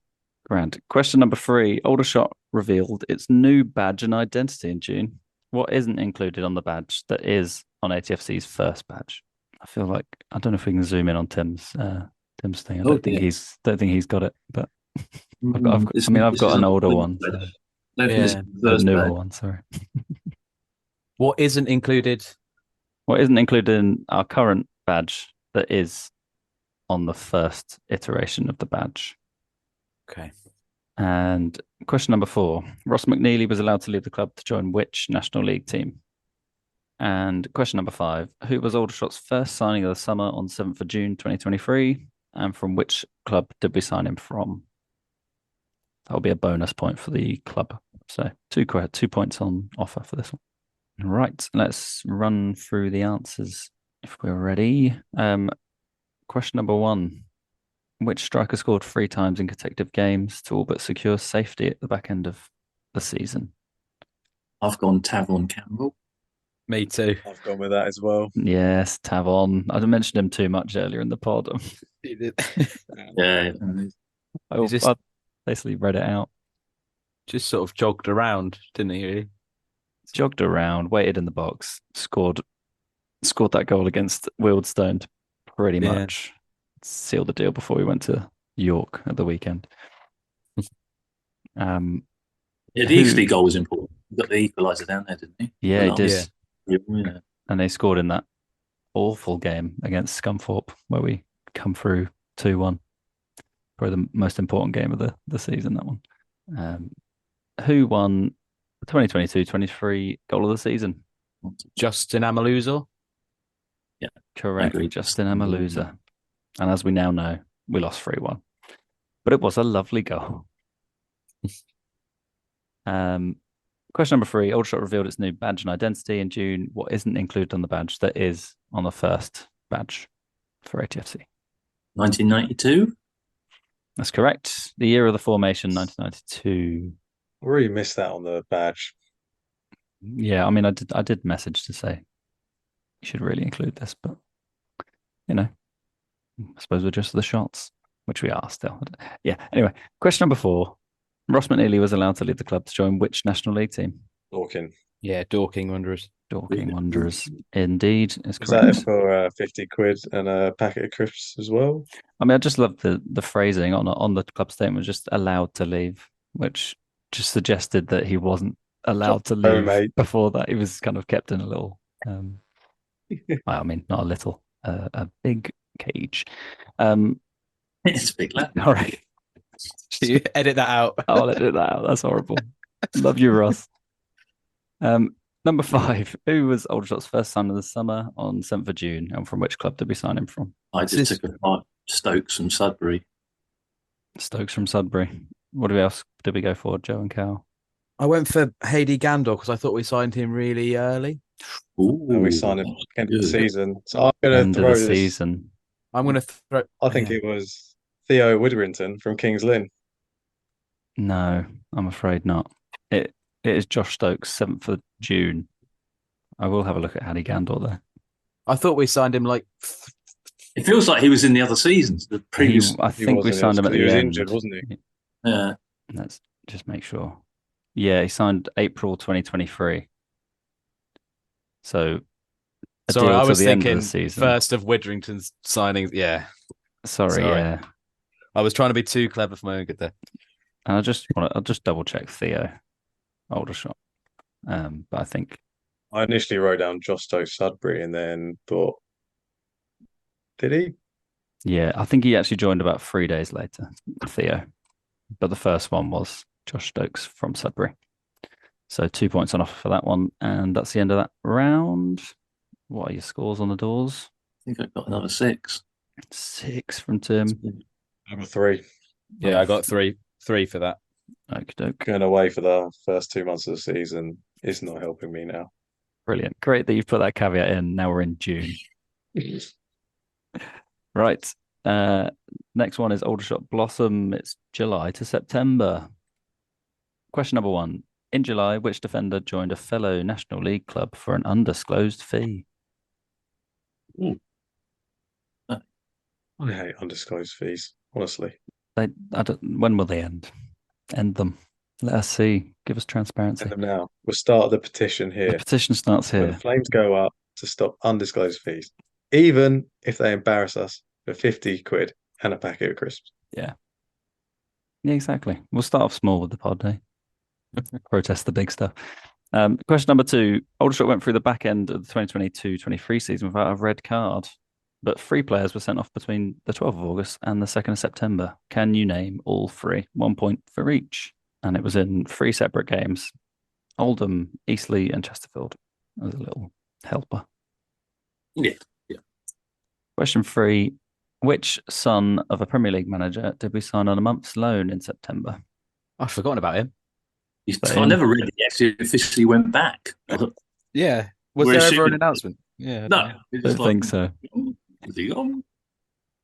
Grand. Question number 3. Aldershot revealed its new badge and identity in June. What isn't included on the badge that is on ATFC's first badge? I feel like I don't know if we can zoom in on Tim's thing. I don't think he's got it, but I've got an older one. So. The newer one. Sorry. What isn't included? What isn't included in our current badge that is on the first iteration of the badge? Okay. And question number 4. Ross McNeely was allowed to leave the club to join which National League team? And question number 5. Who was Aldershot's first signing of the summer on 7th of June 2023? And from which club did we sign him from? That'll be a bonus point for the club. So 2 points on offer for this one. Right, let's run through the answers if we're ready. Question number 1. Which striker scored 3 times in consecutive games to all but secure safety at the back end of the season? I've gone Tavon Campbell. Me too. I've gone with that as well. Yes, Tavon. I mentioned him too much earlier in the pod. Yeah. I basically read it out. Just sort of jogged around, didn't he? Really? Jogged around, waited in the box, scored that goal against Wealdstone to pretty much seal the deal before we went to York at the weekend. The Eastleigh goal was important. He got the equaliser down there, didn't he? Yeah, he did. Yeah. And they scored in that awful game against Scunthorpe where we come through 2-1. Probably the most important game of the season, that one. Who won the 2022-23 goal of the season? Justin Amaluzo. Yeah, correct. Justin Amaluzo. And as we now know, we lost 3-1. But it was a lovely goal. Question number 3. Aldershot revealed its new badge and identity in June. What isn't included on the badge that is on the first badge for ATFC? 1992? That's correct. The year of the formation, 1992. I really missed that on the badge. Yeah, I mean, I did message to say you should really include this, but I suppose we're just the shots, which we are still. Yeah. Anyway, question number 4. Ross McNeely was allowed to leave the club to join which National League team? Dorking. Yeah, Dorking Wanderers. Dorking Wanderers, indeed, is Is correct. that for 50 quid and a packet of crisps as well? I mean, I just love the phrasing on the club statement, just allowed to leave, which just suggested that he wasn't allowed to leave before that. He was kind of kept in a little, I mean, not a little, a big cage. It's a big lad. All right. You edit that out. I'll edit that out. That's horrible. Love you, Ross. Number 5. Who was Aldershot's first sign of the summer on 7th of June, and from which club did we sign him from? I just took a Stokes from Sudbury. Stokes from Sudbury. What else did we go for, Joe and Cal? I went for Hady Gandor because I thought we signed him really early. Ooh, and we signed him end of the season. So I'm going to throw this. Season. I'm going to throw. I think it was Theo Witherington from Kings Lynn. No, I'm afraid not. It is Josh Stokes, 7th of June. I will have a look at Hady Gandor there. I thought we signed him like. It feels like he was in the other seasons. The previous. I think we signed him at the end. He was injured, wasn't he? Yeah. Let's just make sure. Yeah, he signed April 2023. So, sorry, I was the thinking end of the season. first of Witherington's signings. Yeah. Sorry. Yeah. I was trying to be too clever for my own good there. And I'll just double check Theo Aldershot. But I think I initially wrote down Josh Stokes Sudbury and then thought, did he? yeah, I think he actually joined about 3 days later, Theo. But the first one was Josh Stokes from Sudbury. So 2 points on offer for that one. And that's the end of that round. What are your scores on the doors? I think I've got another 6. 6 from Tim. Number 3. Yeah, I got three for that. Okie doke. Going away for the first 2 months of the season is not helping me now. Brilliant. Great that you've put that caveat in. Now we're in June. Right. Next one is Aldershot Blossom. It's July to September. Question number 1. In July, which defender joined a fellow National League club for an undisclosed fee? Ooh. I hate undisclosed fees, honestly. When will they end? End them. Let us see. Give us transparency. End them now. We'll start the petition The here. petition starts When here. the flames go up to stop undisclosed fees, even if they embarrass us for 50 quid and a packet of crisps. Yeah, exactly. We'll start off small with the pod, eh? Protest the big stuff. Question number 2. Aldershot went through the back end of the 2022-23 season without a red card, but 3 players were sent off between the 12th of August and the 2nd of September. Can you name all 3? 1 point for each. And it was in 3 separate games. Oldham, Eastleigh and Chesterfield as a little helper. Yeah. Question 3. Which son of a Premier League manager did we sign on a month's loan in September? I'd forgotten about him. I never read it yet. He officially went back. Yeah. Was We're there ever an assuming- announcement? Yeah. No. I don't think so. Is he gone?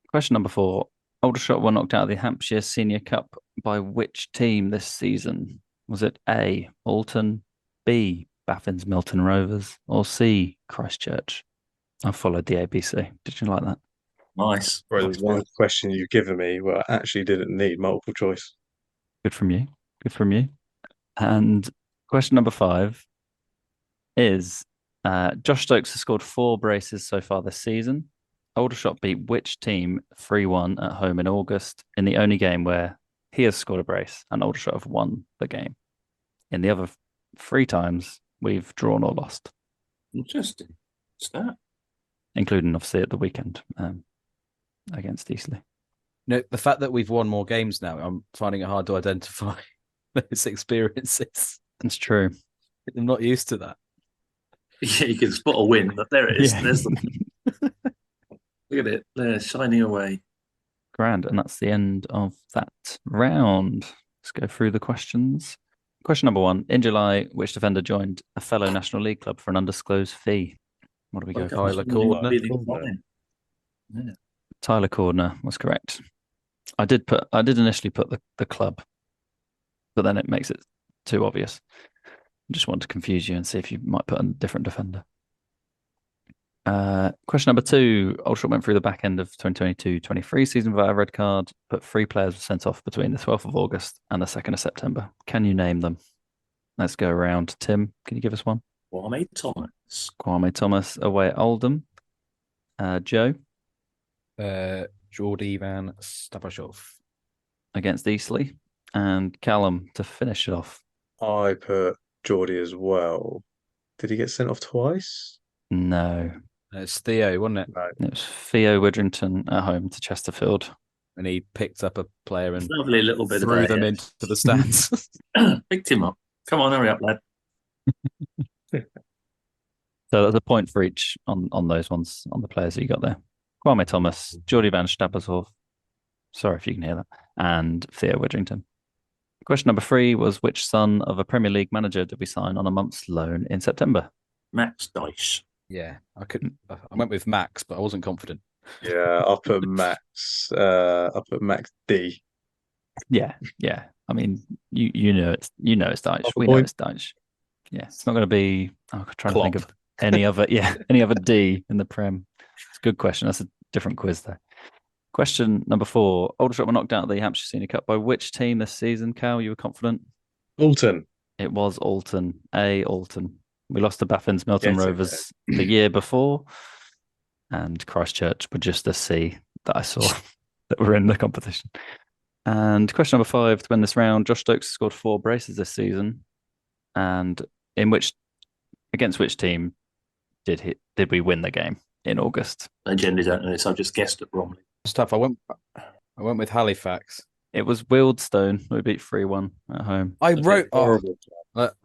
Question number 4. Aldershot were knocked out of the Hampshire Senior Cup by which team this season? Was it A, Alton, B, Baffin's Milton Rovers, or C, Christchurch? I followed the ABC. Did you like that? Nice. Right, there's one question you've given me where I actually didn't need multiple choice. Good from you. Good from you. And question number 5 is Josh Stokes has scored 4 braces so far this season. Aldershot beat which team 3-1 at home in August in the only game where he has scored a brace and Aldershot have won the game. In the other 3 times, we've drawn or lost, Interesting. What's that? including obviously at the weekend against Eastleigh. No, the fact that we've won more games now, I'm finding it hard to identify those experiences. That's true. I'm not used to that. Yeah, you can spot a win, but there it is. Yeah. There's look at it. There, shining away. Grand. And that's the end of that round. Let's go through the questions. Question number 1. In July, which defender joined a fellow National League club for an undisclosed fee? What do we go for? Tyler Cordner. Yeah. Tyler Cordner was correct. I did initially put the club, but then it makes it too obvious. I just wanted to confuse you and see if you might put a different defender. Question number 2. Aldershot went through the back end of 2022-23 season without a red card, but 3 players were sent off between the 12th of August and the 2nd of September. Can you name them? Let's go around. Tim, can you give us one? Kwame Thomas. Kwame Thomas away at Oldham. Joe? Geordie Van Stabashov. Against Eastleigh. And Callum to finish it off. I put Geordie as well. Did he get sent off twice? No. It's Theo, wasn't it? No. It was Theo Widrington at home to Chesterfield. And he picked up a player and Lovely little bit threw of them into the stands. Picked him up. Come on, hurry up, lad. So there's a point for each on those ones, on the players that you got there. Kwame Thomas, Geordie Van Stabazov. Sorry if you can hear that. And Theo Widrington. Question number 3 was which son of a Premier League manager did we sign on a month's loan in September? Max Dyche. Yeah, I went with Max, but I wasn't confident. Yeah, I'll put Max. I'll put Max D. Yeah. I mean, you know it's Dyche. Half a We know point. it's Dyche. Yeah, it's not going to be. I'm trying to think Klopp. of any other D in the Prem. It's a good question. That's a different quiz though. Question number 4. Aldershot were knocked out of the Hampshire Senior Cup by which team this season, Cal? You were confident? Alton. It was Alton. Alton. We lost to Baffin's Milton Yes, Rovers the year before. And Christchurch were just the C that I saw that were in the competition. And question number 5 to win this round: Josh Stokes scored 4 braces this season, and against which team did we win the game in August? I generally don't know this. I've just guessed at Bromley. It's tough. I went with Halifax. It was Wealdstone. We beat 3-1 at home. I wrote Horrible.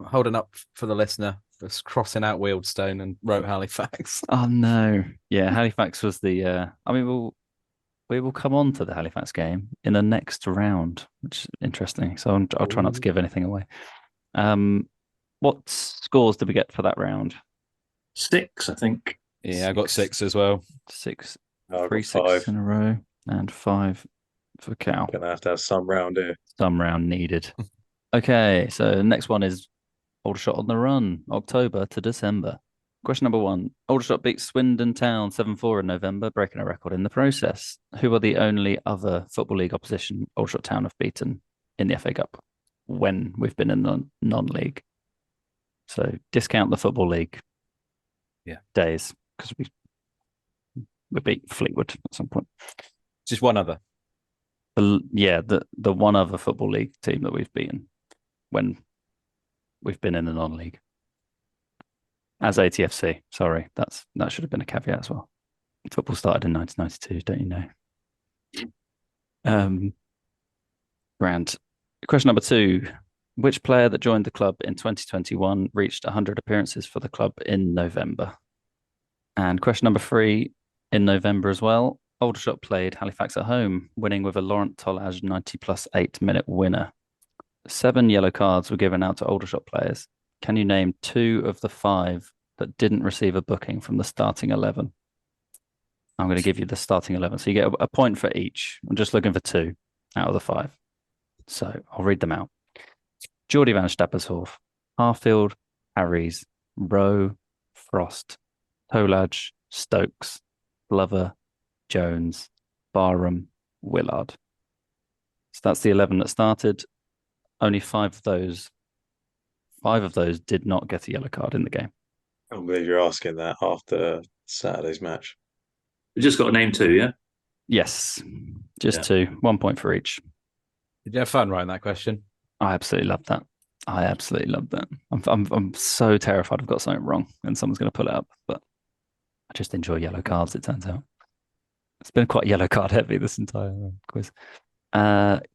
holding up for the listener, just crossing out Wealdstone and wrote Halifax. Oh no, yeah, Halifax was the. I mean, we will come on to the Halifax game in the next round, which is interesting. So I'll try not to give anything away. What scores did we get for that round? 6, I think. Yeah, I got 6 as well. 6, I've 3 got 6 5. in a row, and 5 for Cal. Gonna have to have some round here. Some round needed. Okay, so the next one is Aldershot on the run, October to December. Question number 1. Aldershot beat Swindon Town 7-4 in November, breaking a record in the process. Who are the only other Football League opposition Aldershot Town have beaten in the FA Cup when we've been in the non-league? So discount the Football League days, because we beat Fleetwood at some point. Just one other. The one other Football League team that we've beaten when we've been in the non-league. As ATFC, sorry, that should have been a caveat as well. Football started in 1992, don't you know? Grand. Question number 2. Which player that joined the club in 2021 reached 100 appearances for the club in November? And question number 3, in November as well, Aldershot played Halifax at home, winning with a Laurent Tolage 90+8 minute winner. 7 yellow cards were given out to Aldershot players. Can you name 2 of the 5 that didn't receive a booking from the starting 11? I'm going to give you the starting 11. So you get a point for each. I'm just looking for 2 out of the 5. So I'll read them out. Geordie van Stappershoorn, Harfield, Harries, Rowe, Frost, Tolage, Stokes, Glover, Jones, Barham, Willard. So that's the 11 that started. Only 5 of those did not get a yellow card in the game. I can't believe you're asking that after Saturday's match. We just got to name 2, yeah? Yes, just 2. 1 point for each. Did you have fun writing that question? I absolutely loved that. I'm so terrified I've got something wrong and someone's going to pull it up, but I just enjoy yellow cards, it turns out. It's been quite yellow card heavy this entire quiz.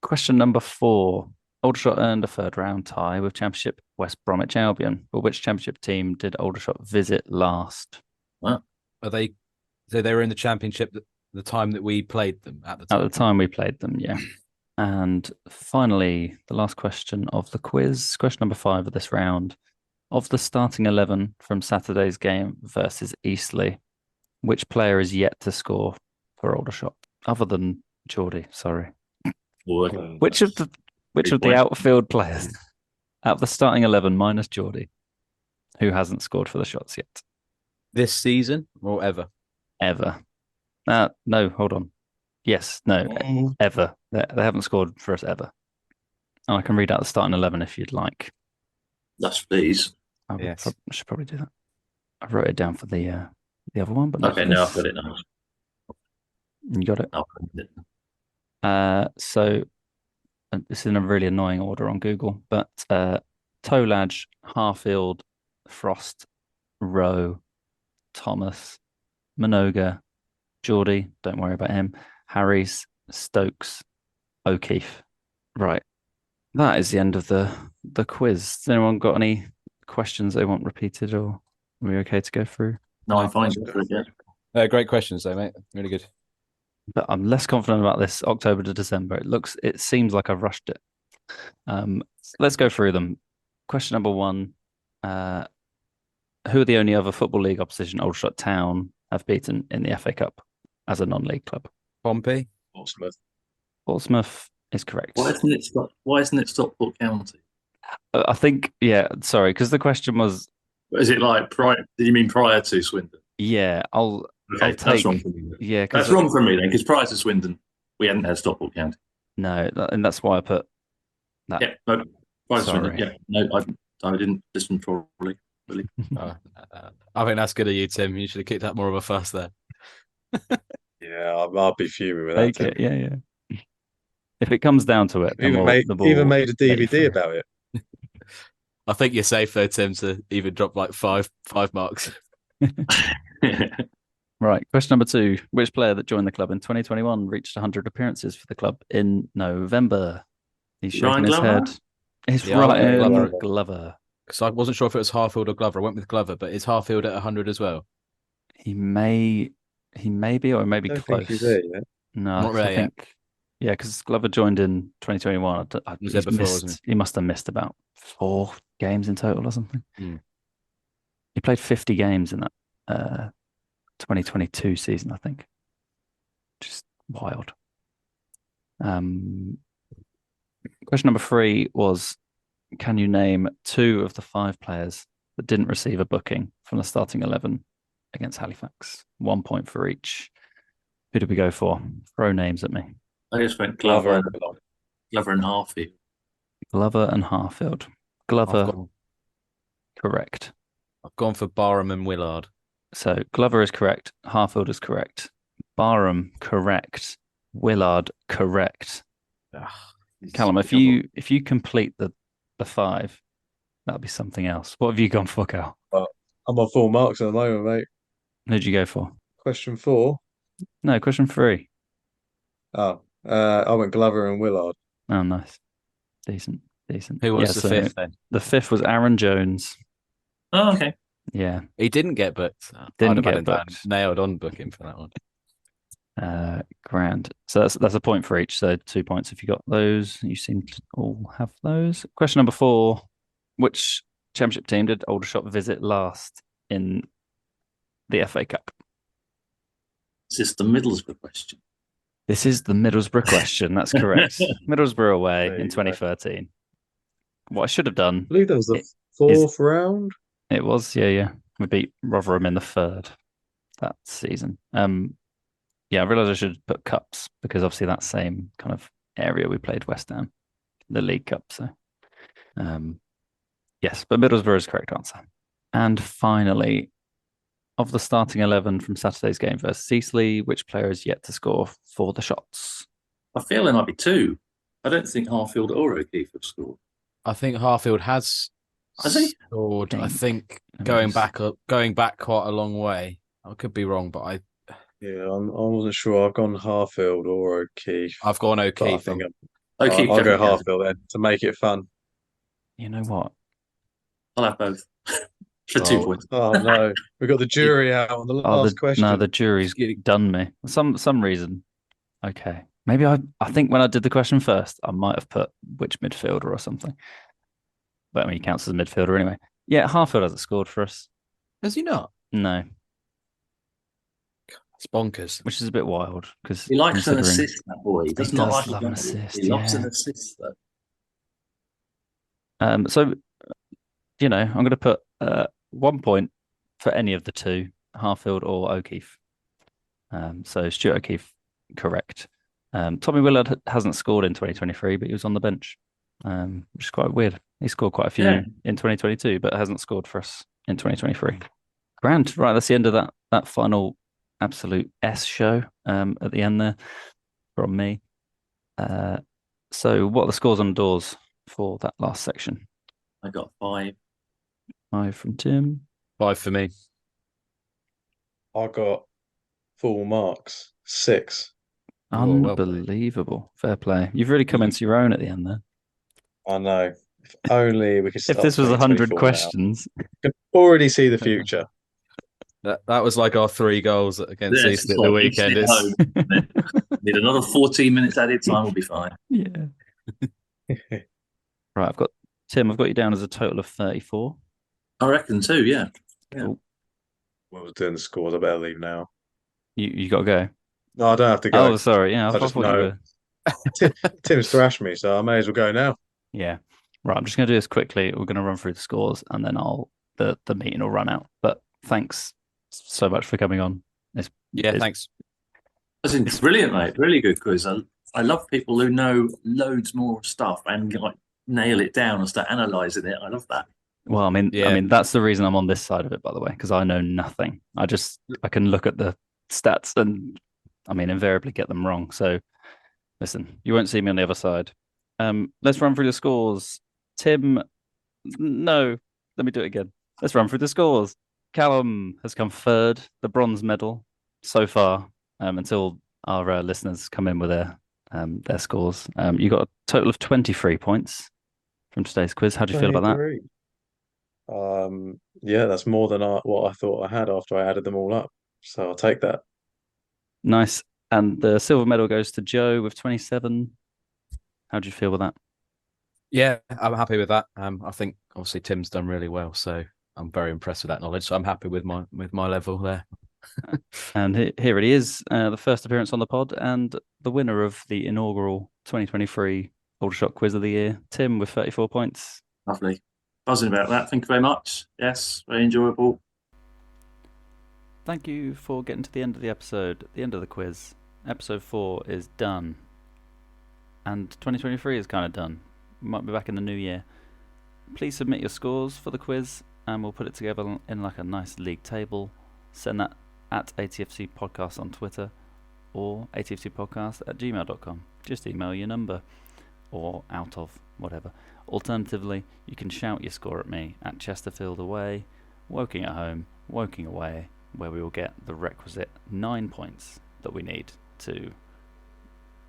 Question number 4. Aldershot earned a 3rd round tie with Championship West Bromwich Albion. But which Championship team did Aldershot visit last? Wow. So they were in the Championship the time that we played them at the time. At the time we played them, yeah. And finally, the last question of the quiz, question number 5 of this round. Of the starting 11 from Saturday's game versus Eastleigh, which player is yet to score for Aldershot? Other than Geordie, sorry. Which of the outfield players out of the starting 11 minus Geordie who hasn't scored for the Shots yet? This season or ever? Ever. No, hold on. Yes, no, ever. They haven't scored for us ever. And I can read out the starting 11 if you'd like. Yes, please. I should probably do that. I wrote it down for the other one, but okay, no, I've got it now. You got it. I'll print it. So this is in a really annoying order on Google, but Tolage, Harfield, Frost, Rowe, Thomas, Minoga, Geordie, don't worry about him, Harries, Stokes, O'Keefe. Right. That is the end of the quiz. Has anyone got any questions they want repeated, or are we okay to go through? No, I'm fine. Great questions though, mate. Really good. But I'm less confident about this October to December. It seems like I've rushed it. Let's go through them. Question number 1. Who are the only other Football League opposition Aldershot Town have beaten in the FA Cup as a non-league club? Pompey? Portsmouth is correct. Why isn't it Stockport County? I think, yeah, sorry, because the question was... Is it like prior? Did you mean prior to Swindon? Yeah, I'll take... That's wrong for me. Yeah, that's wrong for me then, because prior to Swindon, we hadn't had Stockport County. No, and that's why I put that. Yeah, no, prior to Swindon, yeah. No, I didn't listen properly. Really. I think that's good of you, Tim. You should have kicked out more of a fuss there. Yeah, I'll be fuming with that. Yeah. If it comes down to it, then Even made a get you DVD through. about it. I think you're safe though, Tim, to even drop like five marks. Right. Question number 2. Which player that joined the club in 2021 reached 100 appearances for the club in November? He's shaking Ryan his Glover? head. It's Yeah, I like Ryan Glover. Glover. Because I wasn't sure if it was Harfield or Glover. I went with Glover, but is Harfield at 100 as well? He may be, or maybe I don't close. think he's there yet. No, Not 'cause I there yet. think, yeah, because Glover joined in 2021. Was there before, wasn't He must have missed about 4 games in total or something. Hmm. He played 50 games in that 2022 season, I think. Just wild. Question number 3 was, can you name 2 of the 5 players that didn't receive a booking from the starting 11 against Halifax? 1 point for each. Who did we go for? Throw names at me. I just went Glover and Glover. Harfield. Glover and Harfield. Glover, correct. I've gone for Barham and Willard. So Glover is correct. Harfield is correct. Barham, correct. Willard, correct. Callum, if you complete the 5, that'll be something else. What have you gone for, Cal? I'm on full marks at the moment, mate. Who'd you go for? Question 4. No, question 3. Oh, I went Glover and Willard. Oh, nice. Decent. Who was the 5th then? The 5th was Aaron Jones. Oh, okay. Yeah. He didn't get booked. Didn't get booked. Nailed on booking for that one. Grand. So that's a point for each. So 2 points if you got those. You seem to all have those. Question number 4. Which championship team did Aldershot visit last in the FA Cup? Is this the Middlesbrough question? This is the Middlesbrough question. That's correct. Middlesbrough away There you in go. 2013. What I should have done. I believe that was the 4th round. It was, yeah. We beat Rotherham in the 3rd that season. Yeah, I realised I should put cups because obviously that same kind of area we played West Ham, the League Cup. So, yes, but Middlesbrough is the correct answer. And finally, of the starting 11 from Saturday's game versus Eastleigh, which player is yet to score for the Shots? I feel there might be 2. I don't think Harfield or O'Keefe have scored. I think Harfield has scored. I think going back quite a long way. I could be wrong, but I wasn't sure. I've gone Harfield or O'Keefe. I've gone But I O'Keefe. think O'Keefe. I'll go definitely has. Harfield then to make it fun. You know what? I'll have both for 2 points. Oh no, we got the jury out on the last question. No, the jury's done me. Some reason. Okay. Maybe I think when I did the question first, I might have put which midfielder or something. But I mean, he counts as a midfielder anyway. Yeah, Harfield hasn't scored for us. Has he not? No, It's bonkers. which is a bit wild because He likes an assist, that boy. He does not does like love a an goal. assist, He loves an yeah. assist, though. So, I'm going to put 1 point for any of the 2, Harfield or O'Keefe. So Stuart O'Keefe, correct. Tommy Willard hasn't scored in 2023, but he was on the bench, which is quite weird. He scored quite a few in 2022, but hasn't scored for us in 2023. Grand. Right, that's the end of that final absolute S show at the end there from me. So what are the scores on the doors for that last section? I got 5. 5 from Tim. 5 for me. I got full marks. 6. Oh, well Unbelievable. Fair play. You've really come into your own at the end there. I know. If only we could If stop this was 100 2024 now. questions, I can already see the future. That was like our 3 goals against Yeah, Eastleigh at the weekend. Eastleigh Need another 14 minutes added time, will be fine. yeah. Right, I've got you down as a total of 34. I reckon too, yeah. Cool. When I was doing the scores, I better leave now. You got to go. No, I don't have to go. Oh, sorry. Yeah, I just thought you know. were. Tim's thrashed me, so I may as well go now. Yeah. Right, I'm just going to do this quickly. We're going to run through the scores and then the meeting will run out. But thanks so much for coming on. Thanks. It's brilliant, mate. Really good quiz. I love people who know loads more stuff and like nail it down and start analysing it. I love that. Well, I mean, that's the reason I'm on this side of it, by the way, because I know nothing. I can look at the stats and, I mean, invariably get them wrong. So Listen, you won't see me on the other side. Let's run through the scores. Tim, no, let me do it again. Let's run through the scores. Callum has come third, the bronze medal so far, until our listeners come in with their scores. You got a total of 23 points from today's quiz. How do you feel about that? 23. Yeah, that's more than what I thought I had after I added them all up. So I'll take that. Nice. And the silver medal goes to Joe with 27. How do you feel with that? Yeah, I'm happy with that. I think obviously Tim's done really well, so I'm very impressed with that knowledge. So I'm happy with my level there. And here it is, the first appearance on the pod and the winner of the inaugural 2023 Aldershot Quiz of the Year, Tim, with 34 points. Lovely. Buzzing about that. Thank you very much. Yes, very enjoyable. Thank you for getting to the end of the episode, the end of the quiz. Episode 4 is done. And 2023 is kind of done. We might be back in the new year. Please submit your scores for the quiz and we'll put it together in like a nice league table. Send that at ATFC Podcast on Twitter or atfcpodcast@gmail.com. Just email your number or out of whatever. Alternatively, you can shout your score at me at Chesterfield away, Woking at home, Woking away, where we will get the requisite 9 points that we need to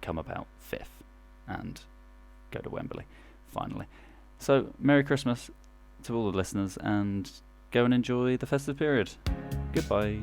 come about 5th and go to Wembley finally. So Merry Christmas to all the listeners and go and enjoy the festive period. Goodbye.